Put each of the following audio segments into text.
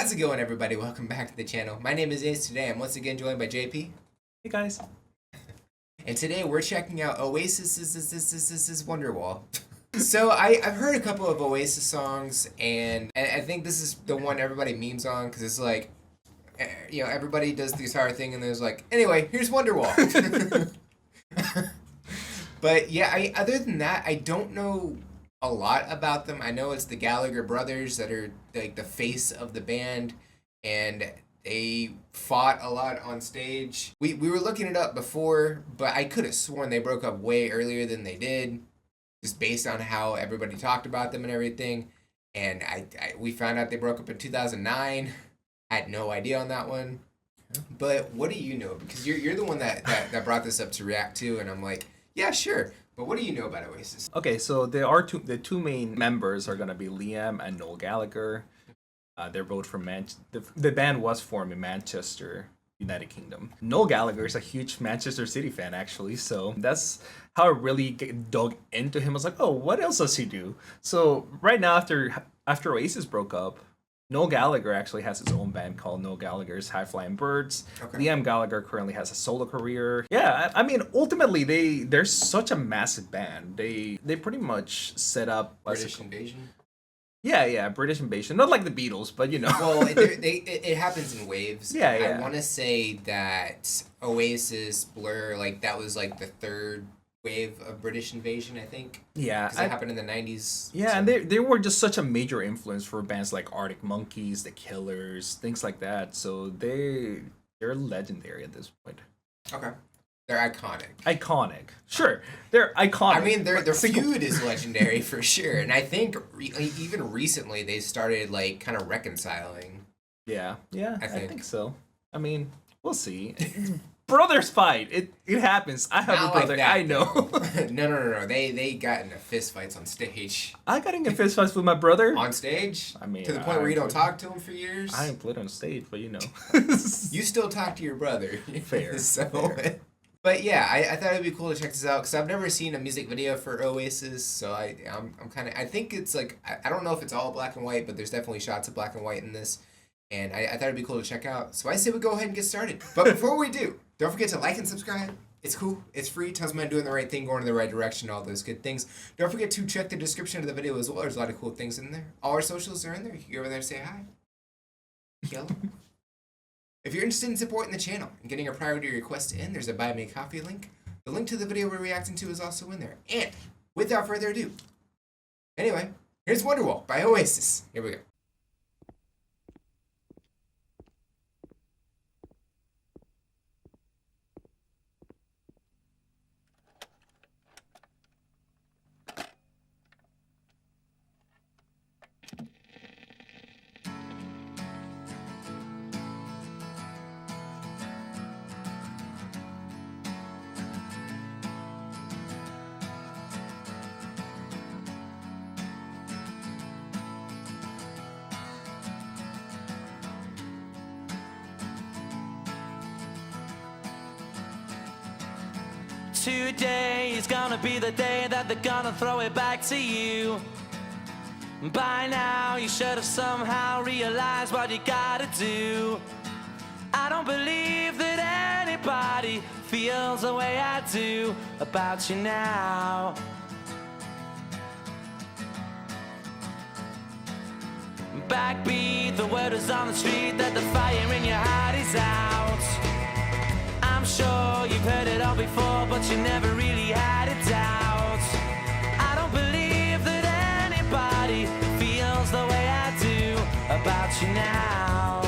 How's it going, everybody? Welcome back to the channel. My name is Ace. Today I'm once again joined by JP. Hey guys. And today we're checking out Oasis' Wonderwall. So I've heard a couple of Oasis songs, and I think this is the one everybody memes on, because it's like, you know, everybody does the guitar thing, and there's like, anyway, here's Wonderwall. But yeah, other than that, I don't know a lot about them. I know it's the Gallagher brothers that are like the face of the band, and they fought a lot on stage. We were looking it up before, but I could have sworn they broke up way earlier than they did, just based on how everybody talked about them and everything. And we found out they broke up in 2009. I had no idea on that one. But what do you know? Because you're the one that brought this up to react to, and I'm like, yeah, sure. But what do you know about Oasis? Okay, so the two main members are gonna be Liam and Noel Gallagher. They're both from the band was formed in Manchester, United Kingdom. Noel Gallagher is a huge Manchester City fan, actually, so that's how I really dug into him. I was like, oh, what else does he do? So right now, after Oasis broke up, Noel Gallagher actually has his own band called Noel Gallagher's High Flying Birds. Okay. Liam Gallagher currently has a solo career. Yeah, I mean, ultimately, they're such a massive band. They pretty much set up British Invasion? Yeah, British Invasion. Not like the Beatles, but you know. Well, it happens in waves. Yeah. I want to say that Oasis, Blur, like that was like the third wave of British Invasion, I think. Yeah. Because it happened in the 90s. Yeah, so. And they were just such a major influence for bands like Arctic Monkeys, The Killers, things like that. So they're legendary at this point. Okay. They're iconic. Iconic. Sure. They're iconic. I mean, their feud is legendary for sure. And I think even recently they started like kind of reconciling. Yeah, I think. think so. I mean, we'll see. Brothers fight. It happens. I have Not a brother. Like that, I know. No. They got into fist fights on stage. I got into fist fights with my brother. On stage? I mean, to the point where you don't talk to him for years? I ain't played on stage, but you know. You still talk to your brother. Fair. Fair. But yeah, I thought it'd be cool to check this out because I've never seen a music video for Oasis, so I'm kind of, I think it's like, I don't know if it's all black and white, but there's definitely shots of black and white in this, and I thought it'd be cool to check out. So I say we go ahead and get started. But before we do, don't forget to like and subscribe. It's cool. It's free. Tells me I'm doing the right thing, going in the right direction, all those good things. Don't forget to check the description of the video as well. There's a lot of cool things in there. All our socials are in there. You can go over there and say hi. Yellow. If you're interested in supporting the channel and getting a priority request in, there's a Buy Me a Coffee link. The link to the video we're reacting to is also in there. And without further ado, anyway, here's Wonderwall by Oasis. Here we go. Today is gonna be the day that they're gonna throw it back to you. By now you should have somehow realized what you gotta do. I don't believe that anybody feels the way I do about you now. Backbeat, the word is on the street that the fire in your heart is out. I'm sure you've heard it all before, but you never really had a doubt. I don't believe that anybody feels the way I do about you now.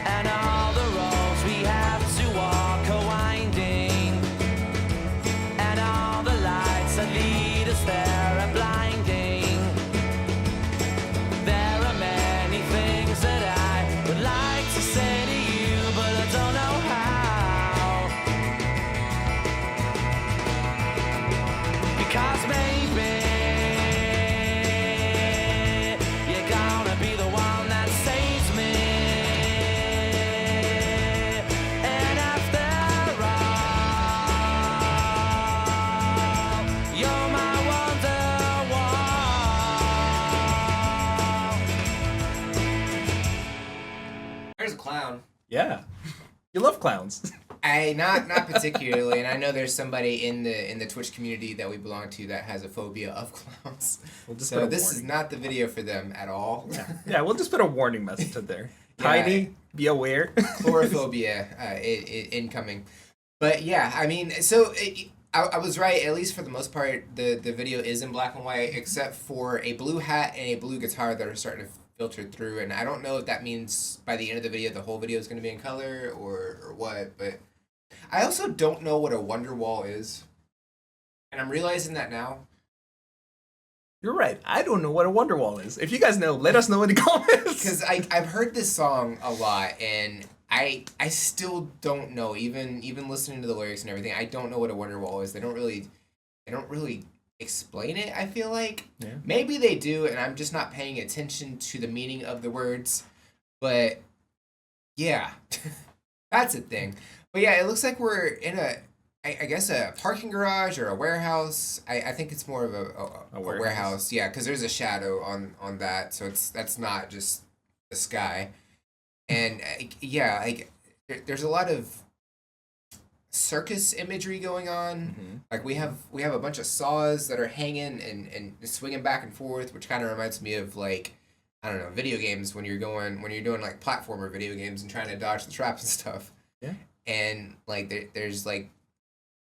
And all the roads we have to walk are winding, and all the lights that lead us there are blinding. There are many things that I would like to say to you, but I don't know how. clowns? Not particularly, and I know there's somebody in the Twitch community that we belong to that has a phobia of clowns. We'll just So put a this warning. is not the video for them at all. Yeah, we'll just put a warning message in there. Tiny, be aware. Chlorophobia incoming. But yeah, I mean, so I was right, at least for the most part. The video is in black and white, except for a blue hat and a blue guitar that are starting to filter through. And I don't know if that means by the end of the video, the whole video is going to be in color or what. But I also don't know what a Wonderwall is. And I'm realizing that now. You're right. I don't know what a Wonderwall is. If you guys know, let us know in the comments. Because I've heard this song a lot, and I still don't know. Even listening to the lyrics and everything, I don't know what a Wonderwall is. They don't really explain it. I feel like maybe they do, and I'm just not paying attention to the meaning of the words. But yeah, that's a thing. But yeah, it looks like we're in I guess a parking garage or a warehouse. I think it's more of a warehouse. Yeah, because there's a shadow on that, so that's not just the sky. And yeah, like there's a lot of circus imagery going on. Mm-hmm. Like we have a bunch of saws that are hanging and swinging back and forth, which kind of reminds me of like, I don't know, video games when you're doing like platformer video games and trying to dodge the traps and stuff. Yeah. And like there's like,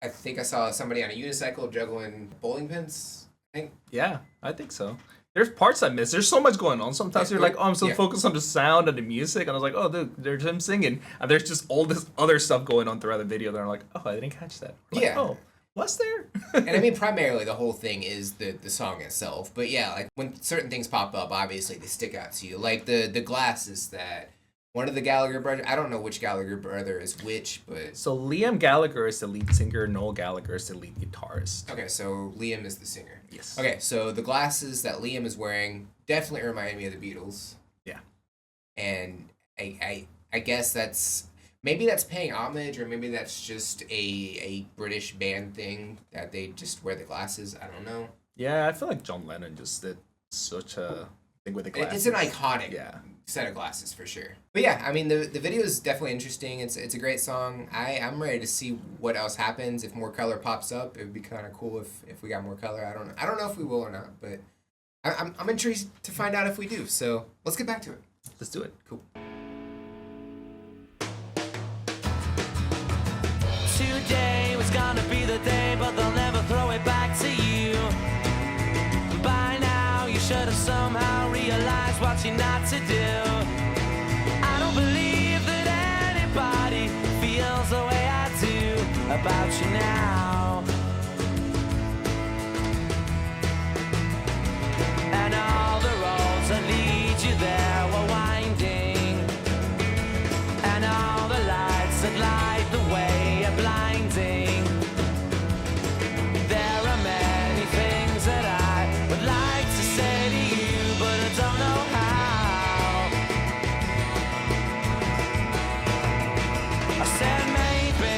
I think I saw somebody on a unicycle juggling bowling pins. I think. Yeah, I think so. There's parts I miss. There's so much going on. Sometimes you're like, oh, I'm so focused on the sound and the music, and I was like, oh, dude, there's him singing, and there's just all this other stuff going on throughout the video that I'm like, oh, I didn't catch that. Like, yeah. Oh, was there? And I mean, primarily the whole thing is the song itself. But yeah, like when certain things pop up, obviously they stick out to you. Like the glasses that one of the Gallagher brothers, I don't know which Gallagher brother is which, but... So Liam Gallagher is the lead singer, Noel Gallagher is the lead guitarist. Okay, so Liam is the singer. Yes. Okay, so the glasses that Liam is wearing definitely remind me of the Beatles. Yeah. And I guess maybe that's paying homage, or maybe that's just a British band thing that they just wear the glasses. I don't know. Yeah, I feel like John Lennon just did such a thing with the glasses. It's an iconic set of glasses for sure. But yeah, I mean the video is definitely interesting. It's a great song. I'm ready to see what else happens if more color pops up. It would be kind of cool if we got more color. I don't know if we will or not, but I'm intrigued to find out if we do. So let's get back to it. Let's do it. Cool. Today was gonna be the day, but they'll never throw it back to you. By now, you should have somehow realized what you're not to do. I don't believe that anybody feels the way I do about you now. And all the roads that lead you there were winding, and all the lights that light the way are blinding. There are many things that I would like to say to you, but I don't know how. I said maybe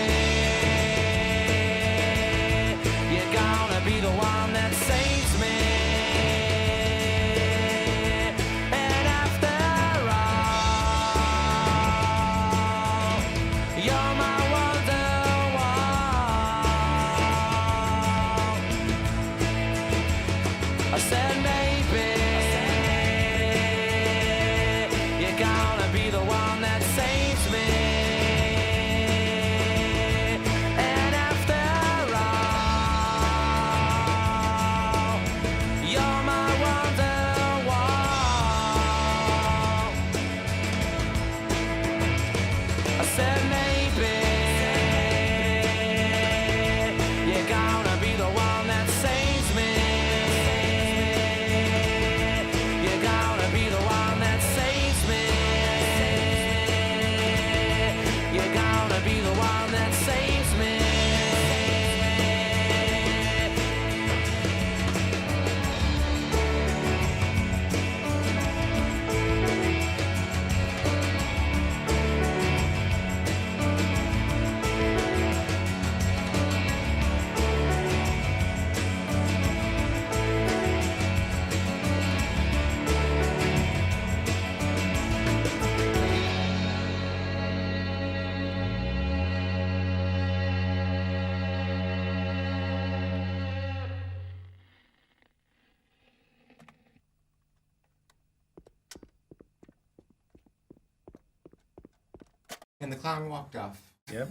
And the clown walked off. Yep.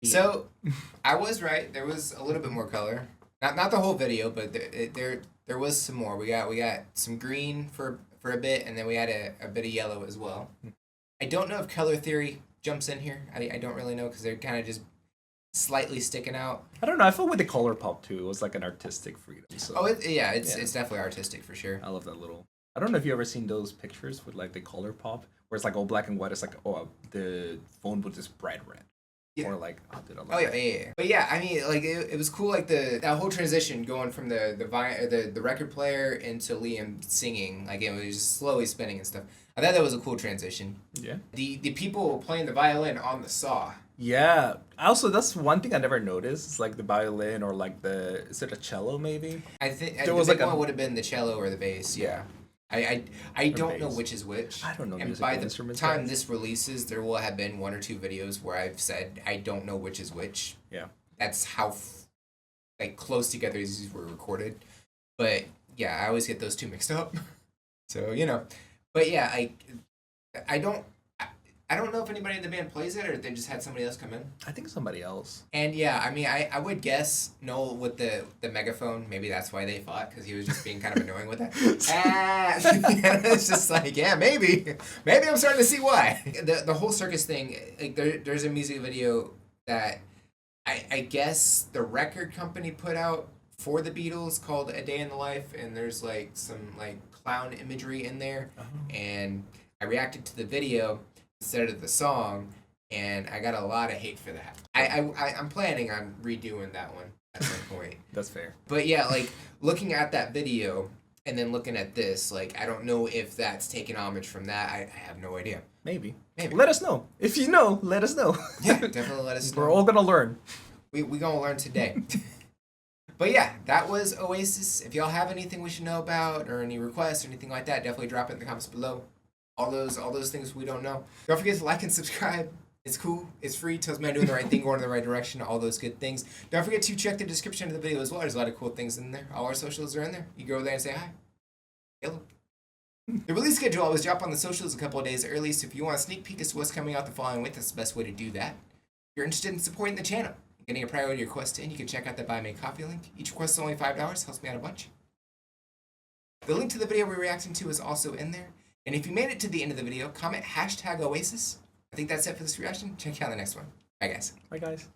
So, I was right. There was a little bit more color. Not the whole video, but there was some more. We got some green for a bit, and then we had a bit of yellow as well. I don't know if color theory jumps in here. I don't really know because they're kind of just slightly sticking out. I don't know. I felt with the color pop too. It was like an artistic freedom. So It's definitely artistic for sure. I love that little. I don't know if you ever seen those pictures with like the color pop, where it's like all black and white. It's like the phone was just bright red. Yeah. Or like dude, I love Oh yeah, that. yeah. But yeah, I mean, like it was cool, like that whole transition going from the record player into Liam singing, like it was just slowly spinning and stuff. I thought that was a cool transition. Yeah. The people playing the violin on the saw. Yeah. Also, that's one thing I never noticed. It's like the violin or like is it a cello maybe? I think There the was big like a- one would have been the cello or the bass. Yeah. I don't know bass. which is which. I don't know And musical by the instruments, time guys. this releases, there will have been 1 or 2 videos where I've said I don't know which is which. Yeah. That's how like close together these were recorded. But yeah, I always get those two mixed up. So but yeah, I don't know if anybody in the band plays it or if they just had somebody else come in. I think somebody else. And yeah, I mean, I would guess Noel with the megaphone. Maybe that's why they fought, because he was just being kind of annoying with that. It's just like, yeah, maybe I'm starting to see why. The whole circus thing, like there's a music video that I guess the record company put out for the Beatles called A Day in the Life, and there's like some like clown imagery in there, and I reacted to the video instead of the song, and I got a lot of hate for that. I'm planning on redoing that one at some point. That's fair. But yeah, like looking at that video and then looking at this, like I don't know if that's taking homage from that. I have no idea. Maybe. Maybe. Let us know. If you know, let us know. Yeah, definitely let us know. We're all gonna learn. We gonna learn today. But yeah, that was Oasis. If y'all have anything we should know about or any requests or anything like that, definitely drop it in the comments below. All those things we don't know. Don't forget to like and subscribe. It's cool. It's free. Tells me I'm doing the right thing, going in the right direction. All those good things. Don't forget to check the description of the video as well. There's a lot of cool things in there. All our socials are in there. You go over there and say hi. Hello. The release schedule always drop on the socials a couple of days early, so if you want a sneak peek as to what's coming out the following week, that's the best way to do that. If you're interested in supporting the channel and getting a priority request in, you can check out the Buy Me a Coffee link. Each request is only $5. Helps me out a bunch. The link to the video we're reacting to is also in there. And if you made it to the end of the video, comment #Oasis. I think that's it for this reaction. Check out the next one. Bye, guys. Bye, guys.